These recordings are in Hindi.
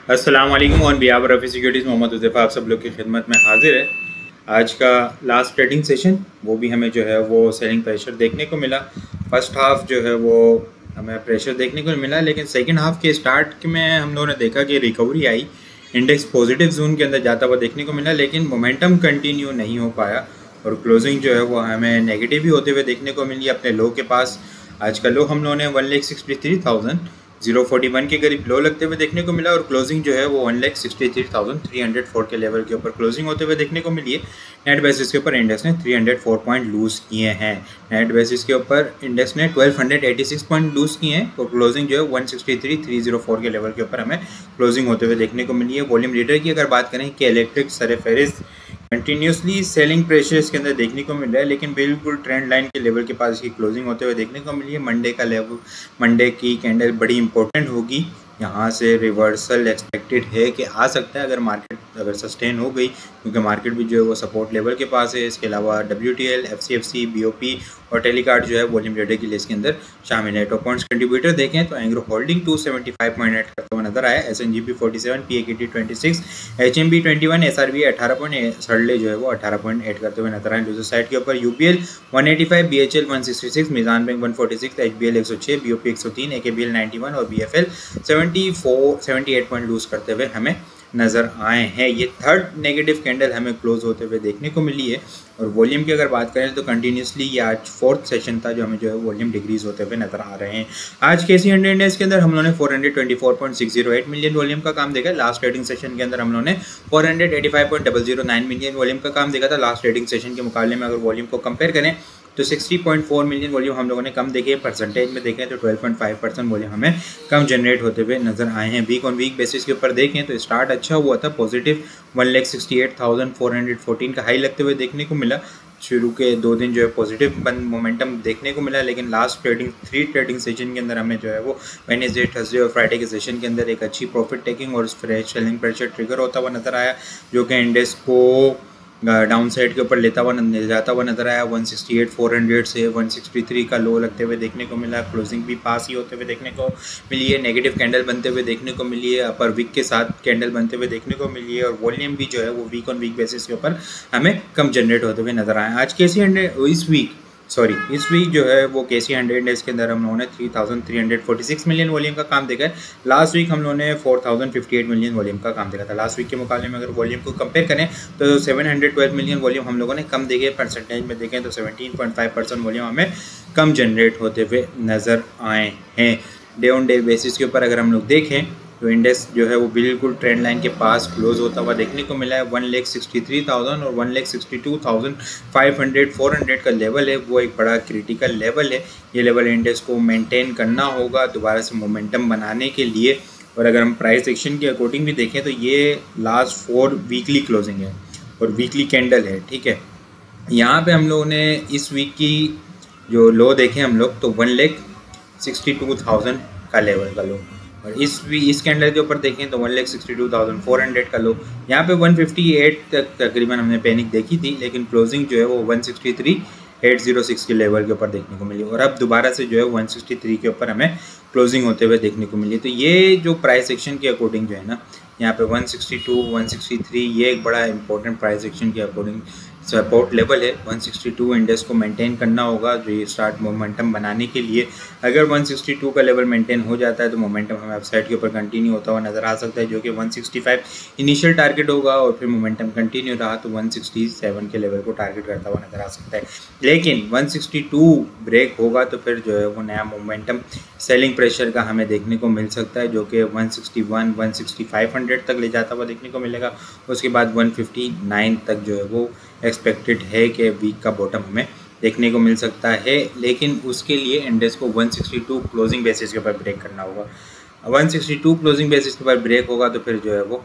अस्सलाम वालेकुम और बिहाफ रफ़ी सिक्योरिटीज़ मोहम्मद हुज़ैफ़ा आप सब लोग की खिदमत में हाजिर है। आज का लास्ट ट्रेडिंग सेशन वो भी हमें जो है वो सेलिंग प्रेशर देखने को मिला। फर्स्ट हाफ जो है वो हमें प्रेशर देखने को मिला, लेकिन सेकंड हाफ के स्टार्ट में हम लोगों ने देखा कि रिकवरी आई, इंडेक्स पॉजिटिव जोन के अंदर जाता हुआ देखने को मिला, लेकिन मोमेंटम कंटिन्यू नहीं हो पाया और क्लोजिंग जो है वो हमें नेगेटिव ही होते हुए देखने को मिली अपने लो के पास। आज का लो हम लोगों ने 1,63,041 के करीब लो लगते हुए देखने को मिला और क्लोजिंग जो है वो 1,63,304 के लेवल के ऊपर क्लोजिंग होते हुए देखने को मिली है। नेट बेसिस के ऊपर इंडेक्स ने 304 पॉइंट लूज़ किए हैं। नेट बेसिस के ऊपर इंडेक्स ने 1286 पॉइंट लूज़ किए हैं और क्लोजिंग जो है 163,304 के लेवल के ऊपर हमें क्लोजिंग होते हुए देखने को मिली है। वॉल्यूम लीडर की अगर बात करें कि इलेक्ट्रिक सर-ए-फ़हरिस्त कंटिन्यूसली सेलिंग प्रेशर इसके अंदर देखने को मिल रहा है, लेकिन बिल्कुल ट्रेंड लाइन के लेवल के पास इसकी क्लोजिंग होते हुए देखने को मिली है। मंडे की कैंडल बड़ी इंपॉर्टेंट होगी, यहाँ से रिवर्सल एक्सपेक्टेड है कि आ सकता है अगर मार्केट सस्टेन हो गई, क्योंकि मार्केट भी जो है वो सपोर्ट लेवल के पास है। इसके अलावा WTL, FCFC, BOP और टेलीकार्ड जो है वॉल्यूम लीडर की लिस्ट के अंदर शामिल है। टॉप पॉइंट्स कंट्रीब्यूटर देखें तो एंग्रो होल्डिंग 275.8 करते हुए नजर आया, SNGP 47, PAKT 26, HMB 21, SRB 18.8, सरले जो है वो 18.8 करते हुए नजर आए। लूजर साइड के ऊपर UPL 185, BHL 166, Meezan bank 146, HBL 106, BOP 103, AKBL 91 और BFL 78 पॉइंट लूज करते हुए हमें नज़र आए हैं। ये थर्ड नेगेटिव कैंडल हमें क्लोज होते हुए देखने को मिली है। और वॉल्यूम की अगर बात करें तो कंटिन्यूसली ये आज फोर्थ सेशन था जो हमें जो है वॉल्यूम डिक्रीज होते हुए नजर आ रहे हैं। आज के KC 100 इंडेक्स के अंदर हम लोगों ने 424.608 मिलियन वॉल्यूम का काम देखा। लास्ट ट्रेडिंग सेशन के अंदर हम लोगों ने 485.009 मिलियन वॉल्यूम का काम देखा था। लास्ट ट्रेडिंग सेशन के मुकाबले में अगर वॉल्यूम को कंपेयर करें तो 60.4 मिलियन वॉल्यूम हम लोगों ने कम देखे। परसेंटेज में देखें तो 12.5% वॉल्यूम हमें कम जनरेट होते हुए नजर आए हैं। वीक ऑन वीक बेसिस के ऊपर देखें तो स्टार्ट अच्छा हुआ था, पॉजिटिव 1,68,414 का हाई लगते हुए देखने को मिला। शुरू के 2 दिन जो है पॉजिटिव मोमेंटम देखने को मिला, लेकिन लास्ट 3 ट्रेडिंग सेशन के अंदर हमें जो है वो वेडनेसडे, थर्सडे और फ्राइडे के सेशन के अंदर एक अच्छी प्रॉफिट टेकिंग और फ्रेश सेलिंग प्रेशर ट्रिगर होता हुआ नजर आया, जो कि इंडेक्स को डाउन साइड के ऊपर लेता हुआ जाता हुआ नजर आया। 168,400 से 163 का लो लगते हुए देखने को मिला। क्लोजिंग भी पास ही होते हुए देखने को मिली है। नेगेटिव कैंडल बनते हुए देखने को मिली है, अपर वीक के साथ कैंडल बनते हुए देखने को मिली है और वॉल्यूम भी जो है वो वीक ऑन वीक बेसिस के ऊपर हमें कम जनरेट होते हुए नजर आए। आज KC 100 इस वीक जो है वो KC 100 इंडेक्स के अंदर हम लोगों ने 3,346 मिलियन वॉल्यूम का काम देखा है। लास्ट वीक हम लोगों ने 4,058 मिलियन वॉल्यूम का काम देखा था। लास्ट वीक के मुकाबले में अगर वॉल्यूम को कंपेयर करें तो 712 मिलियन वॉल्यूम हम लोगों ने कम देखे। परसेंटेज में देखें तो 17.5% वॉल्यूम हमें कम जनरेट होते हुए नज़र आए हैं। डे ऑन डे बेसिस के ऊपर अगर हम लोग देखें तो इंडेक्स जो है वो बिल्कुल ट्रेंड लाइन के पास क्लोज होता हुआ देखने को मिला है। 1,63,000 और 1,62,500 400 का लेवल है, वो एक बड़ा क्रिटिकल लेवल है। ये लेवल इंडेक्स को मेंटेन करना होगा दोबारा से मोमेंटम बनाने के लिए। और अगर हम प्राइस एक्शन के अकॉर्डिंग भी देखें तो ये लास्ट 4 वीकली क्लोजिंग है और वीकली कैंडल है, ठीक है। यहाँ पे हम लोगों ने इस वीक की जो लो देखे हम लोग तो 1,62,000 का लेवल का लो, और इस कैंडल के ऊपर देखें तो 1,62,400 का लो। यहाँ पे 158 तक तकरीबन हमने पैनिक देखी थी, लेकिन क्लोजिंग जो है वो 163,806 के लेवल के ऊपर देखने को मिली और अब दोबारा से जो है 163 के ऊपर हमें क्लोजिंग होते हुए देखने को मिली। तो ये जो प्राइस एक्शन के अकॉर्डिंग जो है ना, यहाँ पे 162, 163 ये एक बड़ा इंपॉर्टेंट प्राइस एक्शन के अकॉर्डिंग सपोर्ट लेवल है। 162 इंडेक्स को मेंटेन करना होगा रीस्टार्ट मोमेंटम बनाने के लिए। अगर 162 का लेवल मेंटेन हो जाता है तो मोमेंटम हमें अपसाइड के ऊपर कंटिन्यू होता हुआ नजर आ सकता है, जो कि 165 इनिशियल टारगेट होगा और फिर मोमेंटम कंटिन्यू रहा तो 167 के लेवल को टारगेट करता हुआ नजर आ सकता है। लेकिन 162 ब्रेक होगा तो फिर जो है वो नया मोमेंटम सेलिंग प्रेशर का हमें देखने को मिल सकता है, जो कि 161, 16500 तक ले जाता हुआ देखने को मिलेगा। उसके बाद 159 तक जो है वो एक्सपेक्टेड है कि वीक का बॉटम हमें देखने को मिल सकता है, लेकिन उसके लिए इंडेक्स को 162 क्लोजिंग बेसिस के ऊपर ब्रेक करना होगा। 162 क्लोजिंग बेसिस के ऊपर ब्रेक होगा तो फिर जो है वो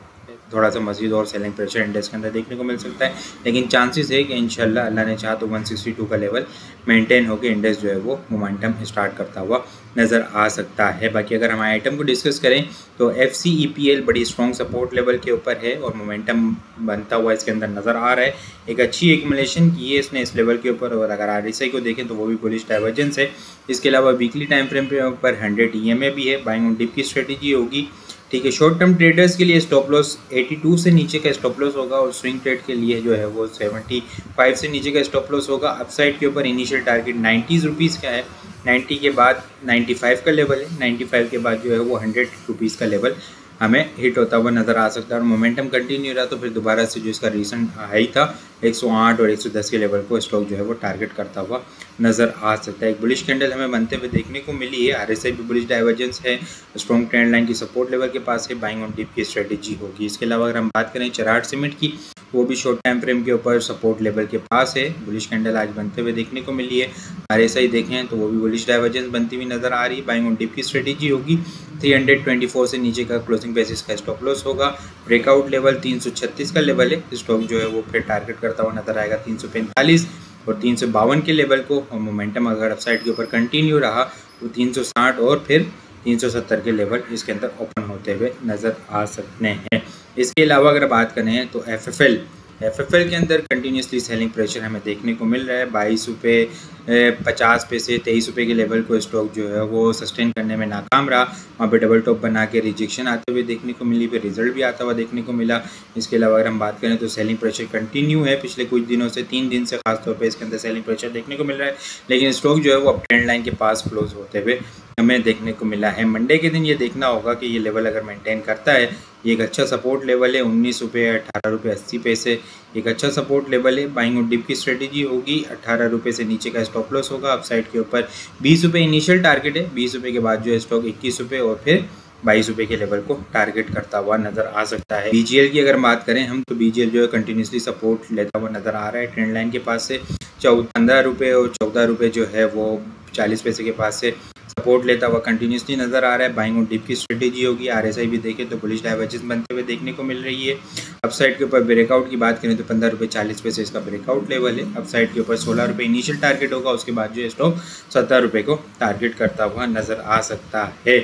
थोड़ा सा मजीद और सेलिंग प्रेशर इंडेक्स के अंदर देखने को मिल सकता है, लेकिन चांसेस है कि इंशाल्लाह अल्लाह ने चाहा तो 162 का लेवल मेंटेन होकर इंडेक्स जो है वो मोमेंटम स्टार्ट करता हुआ नज़र आ सकता है। बाकी अगर हम आइटम को डिस्कस करें तो FCEPL बड़ी स्ट्रॉन्ग सपोर्ट लेवल के ऊपर है और मोमेंटम बनता हुआ इसके अंदर नज़र आ रहा है। एक अच्छी एक्युमुलेशन की है इसने इस लेवल के ऊपर, और अगर RSI को देखें तो वो भी बुलिश डाइवर्जेंस है। इसके अलावा वीकली टाइम फ्रेम के ऊपर 100 EMA भी है, बाइंग ऑन डिप की स्ट्रेटजी होगी, ठीक है। शॉर्ट टर्म ट्रेडर्स के लिए स्टॉप लॉस 82 से नीचे का स्टॉप लॉस होगा और स्विंग ट्रेड के लिए जो है वो 75 से नीचे का स्टॉप लॉस होगा। अपसाइड के ऊपर इनिशियल टारगेट 90 रुपीज़ का है, 90 के बाद 95 का लेवल है, 95 के बाद जो है वो 100 रुपीज़ का लेवल हमें हिट होता हुआ नज़र आ सकता है। और मोमेंटम कंटिन्यू रहा तो फिर दोबारा से जो इसका रिसेंट हाई था 108 और 110 के लेवल को स्टॉक जो है वो टारगेट करता हुआ नज़र आ सकता है। एक बुलिश कैंडल हमें बनते हुए देखने को मिली है। RSI भी बुलिश डाइवर्जेंस है, स्ट्रॉन्ग ट्रेंड लाइन की सपोर्ट लेवल के पास है, बाइंग ऑन डिप की स्ट्रेटेजी होगी। इसके अलावा अगर हम बात करें चराट सीमेंट की, वो भी शॉर्ट टाइम फ्रेम के ऊपर सपोर्ट लेवल के पास है, बुलिश कैंडल आज बनते हुए देखने को मिली है। RSI देखें तो वो भी बुलिश डाइवर्जेंस बनती हुई नज़र आ रही है, बाइंग ऑन डिप की स्ट्रेटेजी होगी। 324 से नीचे का क्लोजिंग बेसिस का स्टॉप लॉस होगा। ब्रेकआउट लेवल 336 का लेवल है, स्टॉक जो है वो फिर टारगेट करता हुआ नजर आएगा 345 और 352 के लेवल को। और मोमेंटम अगर अपसाइड के ऊपर कंटिन्यू रहा तो 360 और फिर 370 के लेवल इसके अंदर ओपन होते हुए नज़र आ सकते हैं। इसके अलावा अगर बात करें तो FFL के अंदर कंटिन्यूसली सेलिंग प्रेशर हमें देखने को मिल रहा है। 22 रुपये 50 पैसे 23 रुपये के लेवल को स्टॉक जो है वो सस्टेन करने में नाकाम रहा। वहाँ पे डबल टॉप बना के रिजेक्शन आते हुए देखने को मिली, फिर रिजल्ट भी आता हुआ देखने को मिला। इसके अलावा अगर हम बात करें तो सेलिंग प्रेशर कंटिन्यू है पिछले कुछ दिनों से, 3 दिन से खासतौर पर इसके अंदर सेलिंग प्रेशर देखने को मिल रहा है। लेकिन स्टॉक जो है वो अब ट्रेंड लाइन के पास क्लोज होते हुए हमें देखने को मिला है। मंडे के दिन ये देखना होगा कि ये लेवल अगर मेंटेन करता है, ये एक अच्छा सपोर्ट लेवल है 19 रुपये 18 रुपये 80 पैसे, एक अच्छा सपोर्ट लेवल है। बाइंग ऑन डिप की स्ट्रेटेजी होगी, 18 रुपये से नीचे का स्टॉप लॉस होगा। अपसाइड के ऊपर 20 रुपये इनिशियल टारगेट है, 20 रुपये के बाद जो है स्टॉक 21 रुपये और फिर 22 रुपये के लेवल को टारगेट करता हुआ नजर आ सकता है। BGL की अगर बात करें हम तो BGL जो है कंटिन्यूसली सपोर्ट लेता हुआ नजर आ रहा है ट्रेंड लाइन के पास से। 15 रुपये और 14 रुपये जो है वो 40 पैसे के पास से सपोर्ट लेता हुआ कंटिन्यूसली नजर आ रहा है। बाइंग ऑन डिप की स्ट्रेटेजी होगी। RSI भी देखें तो बुलिश डाइवर्जेंस बनते हुए देखने को मिल रही है। अपसाइड के ऊपर ब्रेकआउट की बात करें तो 15 रुपये 40 पैसे इसका ब्रेकआउट लेवल है। अपसाइड के ऊपर 16 रुपये इनिशियल टारगेट होगा, उसके बाद जो है स्टॉक 70 रुपये को टारगेट करता हुआ नजर आ सकता है।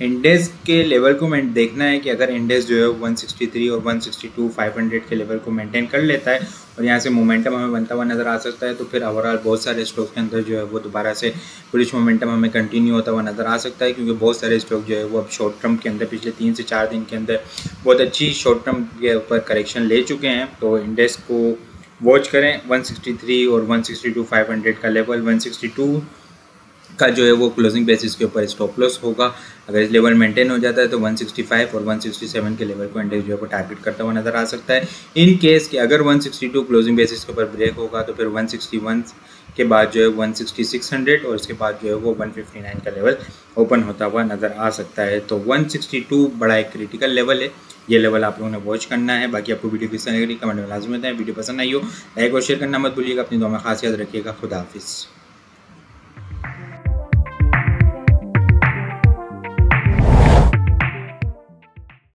इंडेक्स के लेवल को देखना है कि अगर इंडेक्स जो है 163 और 162 500 के लेवल को मेंटेन कर लेता है और यहाँ से मोमेंटम हमें बनता हुआ नज़र आ सकता है, तो फिर ओवरऑल बहुत सारे स्टॉक्स के अंदर जो है वो दोबारा से बुलिश मोमेंटम हमें कंटिन्यू होता हुआ नज़र आ सकता है। क्योंकि बहुत सारे स्टॉक जो है वो अब शॉर्ट टर्म के अंदर पिछले 3 से 4 दिन के अंदर बहुत अच्छी शॉर्ट टर्म के ऊपर करेक्शन ले चुके हैं। तो इंडेक्स को वॉच करें। 163 और 162 500 का लेवल, 162 का जो है वो क्लोजिंग बेसिस के ऊपर स्टॉप लॉस होगा। अगर इस लेवल मेंटेन हो जाता है तो 165 और 167 के लेवल को इंडेक्स जो है वो टारगेट करता हुआ नजर आ सकता है। इन केस कि अगर 162 क्लोजिंग बेसिस के ऊपर ब्रेक होगा तो फिर 161 के बाद जो है 16600 और उसके बाद जो है वो 159 का लेवल ओपन होता हुआ नज़र आ सकता है। तो 162 बड़ा एक क्रिटिकल लेवल है, ये लेवल आप लोगों ने वॉच करना है। बाकी आपको वीडियो किस तरह लगी कमेंट में लाजमी बताएं। वीडियो पसंद आई हो लाइक और शेयर करना मत भूलिएगा। अपनी दुआ में खास याद रखिएगा। खुदा हाफिज़।